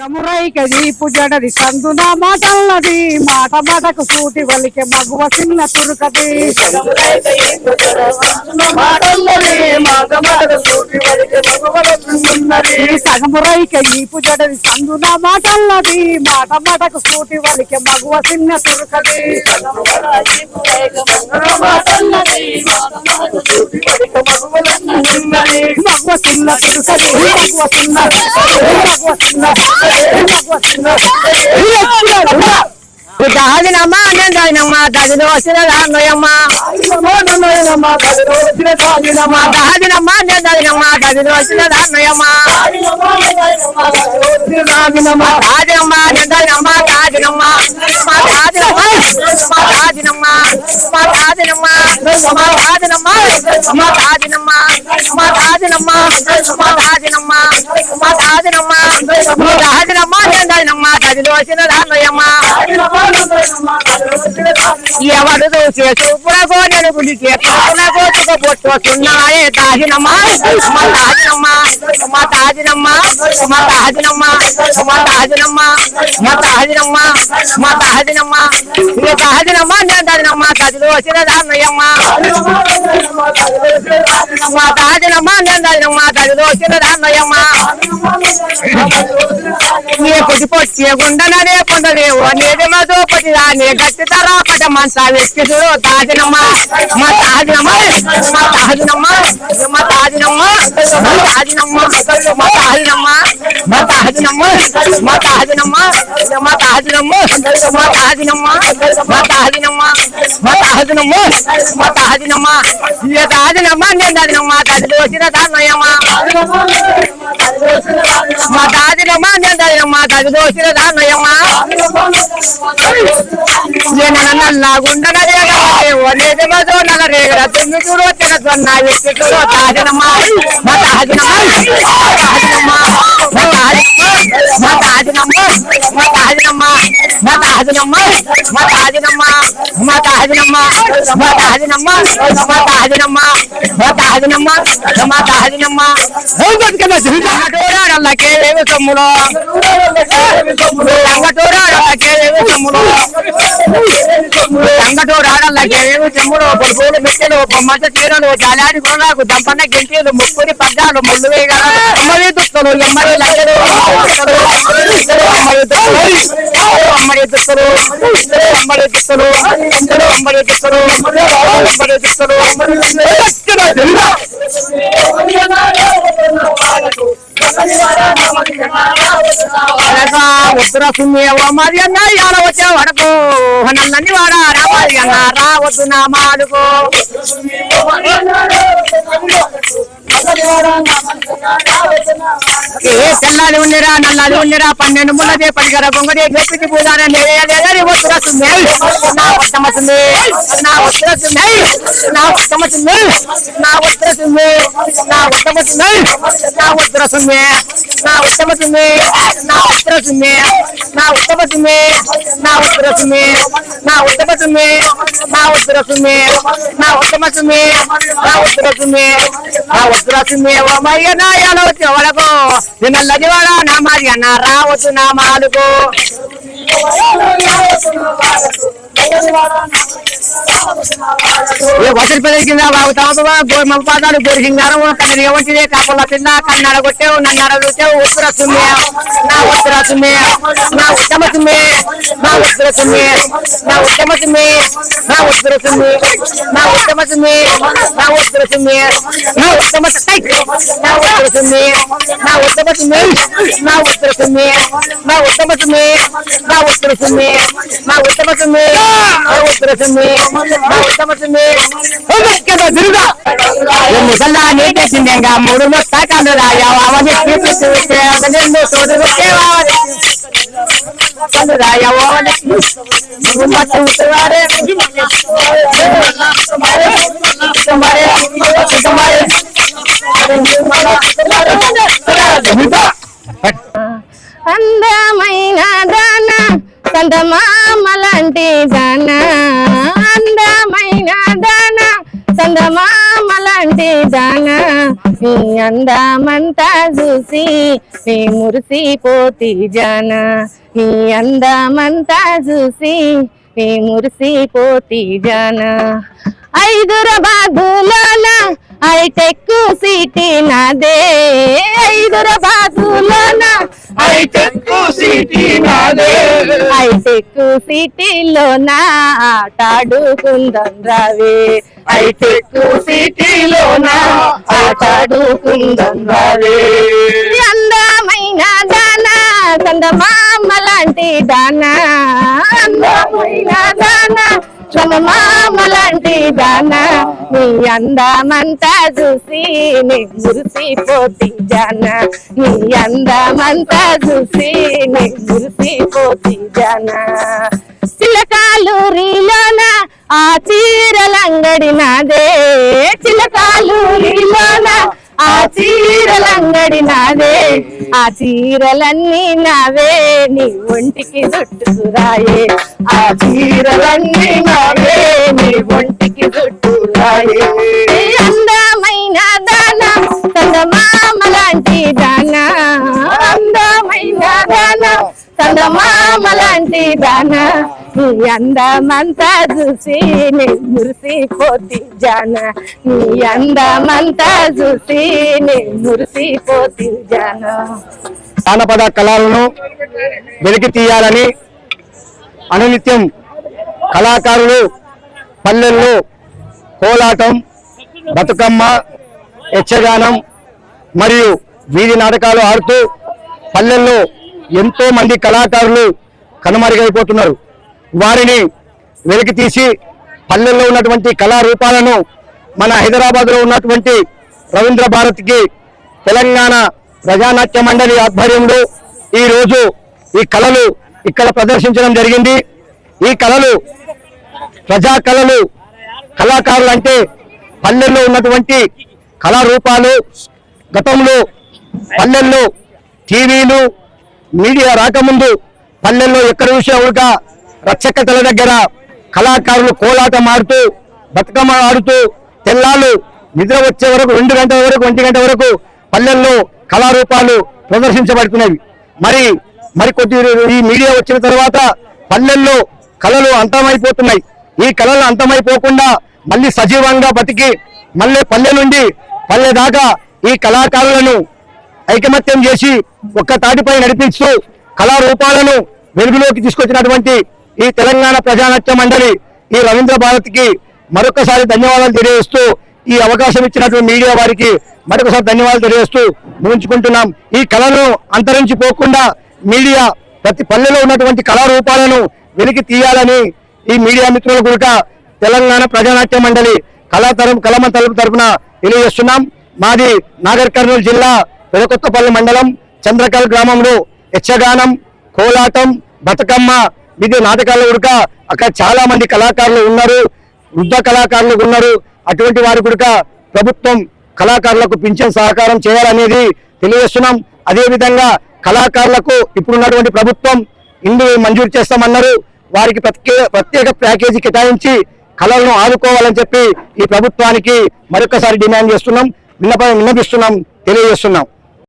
సగమురైకది పుజడది సందున మాటల్లది మాట మాటకు సూటి వలికే మగువ చిన్న తురుకది సగమురైకది పుజడది సందున మాటల్లది మాట మాటకు సూటి వలికే మగువ చిన్న తురుకది మగువ చిన్న తురుకది దాదినమ్మా దాదినమ్మా దాదిలో వచ్చిన దాన్నయ్యమ్మా దాదినమ్మా దాదినమ్మా దాదినమ్మా దాదిలో వచ్చిన దాన్నయ్యమ్మా దాదినమ్మా దాదినమ్మా దాదినమ్మా దాదినమ్మా దాదినమ్మా దాదినమ్మా దాదినమ్మా దాదినమ్మా దాదినమ్మా దాదినమ్మా దాదినమ్మా దాదినమ్మా దాదినమ్మా దాదినమ్మా దాదిలో వచ్చిన దాన్నయ్యమ్మా ఎవరు చూసే చూపులకో నేను గుడికే చూపులకో చుకపోతున్నాయే తాజినమ్మా మా తాజినమ్మా మా తాజినమ్మా మా తాజినమ్మా మా తాజినమ్మా మా తాజినమ్మా మా తాజినమ్మా ఇక తాజినమ్మా నేను తాజినమ్మా తాజిలో వచ్చిన దాన్నయ్యమ్మా మా తాజినమ్మా నేను తాజినమ్మా తాజిలో వచ్చిన దాన్నయ్యమ్మా నీ కొద్ది పొచ్చి గుండననే పొందలేవు అనేది మధు పది దాన్ని గట్టి తరాపట మనసా వ్యక్తి చూడు తాజినమ్మా మా తాజినమ్మా మా తాజినమ్మా మా తాజినమ్మా మా తాజినమ్మా మా తాజినమ్మా మా తాజినమ్మా మా తాజినమ్మా మా తాజినమ్మా మా తాజినమ్మా మా తాజినమ్మా మా తాజినమ్మా మా తాజినమ్మా ఇక తాజినమ్మా నేను తాజినమ్మా తాజిలో వచ్చిన దాన్నయ్యమ్మా మా తాజినమ్మా నేను తాజినమ్మా తాజిలో వచ్చిన దాన్నయ్యమ్మా నల్లగుండగరేగో నగరేగ తుమ్మి చూడు వచ్చిన సొన్న వ్యక్తి చూడు తాజినమ్మా మా తాజినమ్మా మా తాజినమ్మా మా తాజినమ్మా మా తాజినమ్మా మా తాజినమ్మా మా తాజినమ్మా మా తాజినమ్మా మా తాజినమ్మా మా తాజినమ్మా మా తాజినమ్మా రంగటూరాడల్లకేవేవి సొమ్ములో రంగటూరాడల్లకేవేవి సొమ్ములో రంగటూరాడల్లకేవేవి సొమ్ములో పొడుపులు మెట్టెలు బొమ్మట చీరలు జాలాడి గుణాకు దంపన్న గింటీలు ముక్కుని పద్దాలు ముళ్ళు వేయగల అమ్మడి దుక్కలు ఎమ్మడి లగ్గలు అమ్మడి దుక్కలు అమ్మడి దుక్కలు అమ్మడి దుక్కలు అమ్మడి దుక్కలు అమ్మడి దుక్కలు ఉత్తర సుమేవ మరి అన్న ఇవాళ వచ్చే వడకు నల్లని వాడ రావాలి అన్న రావద్దు నా మాడుకో తెల్లాలి ఉండిరా నల్లాలి ఉండిరా 12 ముళ్ళదే పడిగర గొంగడే గెప్పిటి పూజానే ఉత్తర సుమే నా ఉత్తమ సుమే నా ఉత్తర సుమే నా ఉత్తమ సుమే నా ఉత్తర సుమే నా ఉత్తమ సుమే నా ఉత్తర సుమే నా ఉత్తమ సుమే నా ఉత్తర సుమే నా ఉత్తమ సుమే నా ఉత్తర సుమే నా ఉత్తమ సుమే నా ఉత్తర సుమే నా ఉత్తమ సుమే నా ఉత్తర సుమే నా ఉత్తర సుమే ఓ మయ్యనా యాలో చెవలకో నిన్నల్లది వాడ నా మరి అన్న రావచ్చు నా మాలుకో వసతి పదవి కింద బాబు పాదాలు గోరి సింగారం కన్నడి వంటిదే కాపల కింద కన్నడ కొట్టావు నన్నడ చూసావు ఉత్తర సుమ్మే నా ఉత్తర సుమ్మే నా ఉత్తమ సుమ్మే నా ఉత్తర సుమ్మే నా ఉత్తమ సుమ్మే నా ఉత్తర సుమ్మే నా ఉత్తమ సుమ్మే నా ఉత్తర సుమ్మే నా ఉత్తమ నా ఉత్తర సుమ్మే నా ఉత్తమ సుమ్మే నా ఉత్తర సుమ్మే నా ఉత్తమ సుమ్మే నా ఉత్తర సుమ్మే నా ఉత్తమ సుమ్మే నా ఉత్తర సుమ్మే నా ఉత్తమ సుమ్మే ముసల్లా నీటేసిందేగా 3 మొత్తాకాలు రాయావా అవన్నీ రాయావా అందమైన దాన చందమామలాంటి దాన అందమైన దాన చందమామలాంటి లాంటి దానా నీ అందమంతా చూసి నీ మురిసిపోతి జానా నీ అందమంతా చూసి నీ మురిసిపోతి జానా హైదరాబాదులోన హైటెక్ సిటీ నాదే హైదరాబాదులోన హైటెక్ సిటీ నాదే హైటెక్ సిటీలోన ఆటాడుకుందాం రావే హైటెక్ సిటీలోన ఆటాడుకుందాం రావే అందమైన దానా చందమామ లాంటి దానా అందమైన దానా చందమామ లాంటి దానా నీ అందమంతా చూసి నీ మురిసిపోతి జానా నీ అందమంతా చూసి నీ మురిసిపోతి జానా చిలకాలూరిలోన ఆ చీరలంగడి నాదే చిలకాలూరిలోన ఆ చీరలంగడి నాదే ఆ చీరలన్నీ నావే నీ ఒంటికి చుట్టుకురాయే ఆ చీరలన్నీ నావే నీ ఒంటికి చుట్టుకురాయే అందమైన దానా చందమామ లాంటి దానా అందమైన దానా చందమామ లాంటి దానా నీ అందమంతా చూసి నీ మురిసిపోతి జానా నీ అందమంతా చూసి నీ మురిసిపోతి జానా జానపద కళలను వెలికి తీయాలని అనునిత్యం కళాకారులు పల్లెల్లో కోలాటం బతుకమ్మ యక్షగానం మరియు వీధి నాటకాలు ఆడుతూ పల్లెల్లో ఎంతో మంది కళాకారులు కనుమరుగైపోతున్నారు. వారిని వెలికి తీసి పల్లెల్లో ఉన్నటువంటి కళారూపాలను మన హైదరాబాద్లో ఉన్నటువంటి రవీంద్ర భారతికి తెలంగాణ ప్రజానాట్య మండలి ఆధ్వర్యంలో ఈరోజు ఈ కళలు ఇక్కడ ప్రదర్శించడం జరిగింది. ఈ కళలు ప్రజా కళలు కళాకారులు అంటే పల్లెల్లో ఉన్నటువంటి కళారూపాలు. గతంలో పల్లెల్లో టీవీలు మీడియా రాకముందు పల్లెల్లో ఎక్కడ చూసేవాడుగా రచ్చకట్టల దగ్గర కళాకారులు కోలాటం ఆడుతూ బతుకమ్మ ఆడుతూ తెల్లాళ్ళు నిద్ర వచ్చే వరకు 2 గంటల వరకు 1 గంట వరకు పల్లెల్లో కళారూపాలు ప్రదర్శించబడుతున్నవి. మరికొద్ది ఈ మీడియా వచ్చిన తర్వాత పల్లెల్లో కళలు అంతమైపోతున్నాయి. ఈ కళలు అంతమైపోకుండా మళ్ళీ సజీవంగా బతికి మళ్ళీ పల్లె నుండి పల్లె దాకా ఈ కళాకారులను ఐకమత్యం చేసి ఒక్క తాటిపై నడిపిస్తూ కళారూపాలను వెలుగులోకి తీసుకొచ్చినటువంటి ఈ తెలంగాణ ప్రజానాట్య మండలి ఈ రవీంద్ర భారతికి మరొకసారి ధన్యవాదాలు తెలియజేస్తూ ఈ అవకాశం ఇచ్చినటువంటి మీడియా వారికి మరొకసారి ధన్యవాదాలు తెలియజేస్తూ ముగించుకుంటున్నాం. ఈ కళను అంతరించిపోకుండా మీడియా ప్రతి పల్లెలో ఉన్నటువంటి కళారూపాలను వెలికి తీయాలని ఈ మీడియా మిత్రుల గురిట తెలంగాణ ప్రజానాట్య మండలి కళమ తరపున తెలియజేస్తున్నాం. మాది నాగర్ కర్నూలు జిల్లా పెదకొత్తపల్లి మండలం చంద్రకల్ గ్రామంలో యక్షగానం కోలాటం బతుకమ్మ ఇది నాటకాల ఉడక అక్కడ చాలా మంది కళాకారులు ఉన్నారు, వృద్ధ కళాకారులు ఉన్నారు. అటువంటి వారి కూడా ప్రభుత్వం కళాకారులకు పింఛన్ సహకారం చేయాలనేది తెలియజేస్తున్నాం. అదేవిధంగా కళాకారులకు ఇప్పుడున్నటువంటి ప్రభుత్వం ఇందు మంజూరు చేస్తామన్నారు. వారికి ప్రత్యేక ప్యాకేజీ కేటాయించి కళలను ఆదుకోవాలని చెప్పి ఈ ప్రభుత్వానికి మరొకసారి డిమాండ్ చేస్తున్నాం, విన్నపిస్తున్నాం, తెలియజేస్తున్నాం.